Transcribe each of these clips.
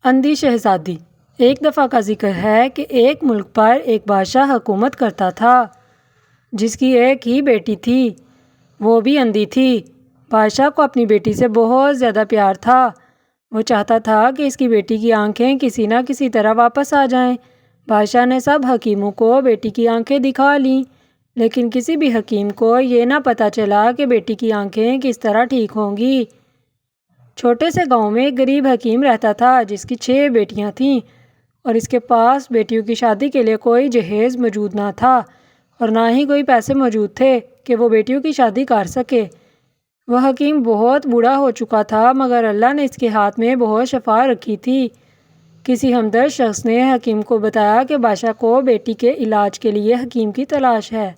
اندھی شہزادی۔ ایک دفعہ کا ذکر ہے کہ ایک ملک پر ایک بادشاہ حکومت کرتا تھا جس کی ایک ہی بیٹی تھی، وہ بھی اندھی تھی۔ بادشاہ کو اپنی بیٹی سے بہت زیادہ پیار تھا۔ وہ چاہتا تھا کہ اس کی بیٹی کی آنکھیں کسی نہ کسی طرح واپس آ جائیں۔ بادشاہ نے سب حکیموں کو بیٹی کی آنکھیں دکھا لیں، لیکن کسی بھی حکیم کو یہ نہ پتہ چلا کہ بیٹی کی آنکھیں کس طرح ٹھیک ہوں گی۔ چھوٹے سے گاؤں میں ایک غریب حکیم رہتا تھا جس کی 6 بیٹیاں تھیں، اور اس کے پاس بیٹیوں کی شادی کے لیے کوئی جہیز موجود نہ تھا اور نہ ہی کوئی پیسے موجود تھے کہ وہ بیٹیوں کی شادی کر سکے۔ وہ حکیم بہت بوڑھا ہو چکا تھا، مگر اللہ نے اس کے ہاتھ میں بہت شفا رکھی تھی۔ کسی ہمدرد شخص نے حکیم کو بتایا کہ بادشاہ کو بیٹی کے علاج کے لیے حکیم کی تلاش ہے۔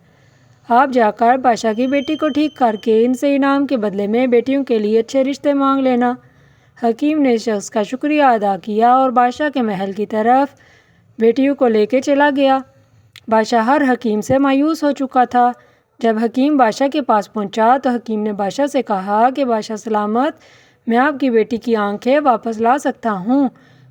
آپ جا کر بادشاہ کی بیٹی کو ٹھیک کر کے ان سے انعام کے بدلے میں بیٹیوں کے لیے اچھے رشتے مانگ لینا۔ حکیم نے اس شخص کا شکریہ ادا کیا اور بادشاہ کے محل کی طرف بیٹیوں کو لے کے چلا گیا۔ بادشاہ ہر حکیم سے مایوس ہو چکا تھا۔ جب حکیم بادشاہ کے پاس پہنچا تو حکیم نے بادشاہ سے کہا کہ بادشاہ سلامت، میں آپ کی بیٹی کی آنکھیں واپس لا سکتا ہوں،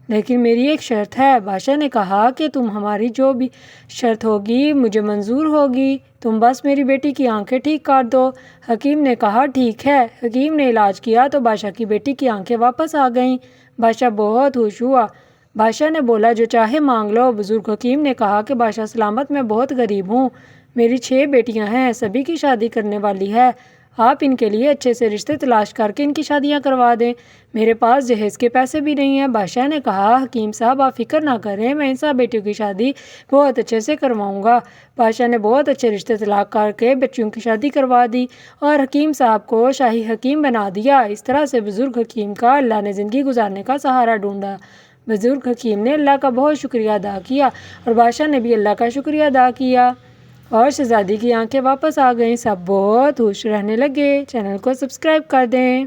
لیکن میری ایک شرط ہے۔ بادشاہ نے کہا کہ تم ہماری جو بھی شرط ہوگی مجھے منظور ہوگی، تم بس میری بیٹی کی آنکھیں ٹھیک کر دو۔ حکیم نے کہا ٹھیک ہے۔ حکیم نے علاج کیا تو بادشاہ کی بیٹی کی آنکھیں واپس آ گئیں۔ بادشاہ بہت خوش ہوا۔ بادشاہ نے بولا جو چاہے مانگ لو۔ بزرگ حکیم نے کہا کہ بادشاہ سلامت، میں بہت غریب ہوں، میری 6 بیٹیاں ہیں، سبھی کی شادی کرنے والی ہے، آپ ان کے لیے اچھے سے رشتے تلاش کر کے ان کی شادیاں کروا دیں، میرے پاس جہیز کے پیسے بھی نہیں ہیں۔ بادشاہ نے کہا حکیم صاحب آپ فکر نہ کریں، میں ان سب بیٹیوں کی شادی بہت اچھے سے کرواؤں گا۔ بادشاہ نے بہت اچھے رشتے تلاش کر کے بچیوں کی شادی کروا دی اور حکیم صاحب کو شاہی حکیم بنا دیا۔ اس طرح سے بزرگ حکیم کا اللہ نے زندگی گزارنے کا سہارا ڈھونڈا۔ بزرگ حکیم نے اللہ کا بہت شکریہ ادا کیا اور بادشاہ نے بھی اللہ کا شکریہ ادا کیا اور شہزادی کی آنکھیں واپس آ گئیں۔ سب بہت خوش رہنے لگے۔ چینل کو سبسکرائب کر دیں۔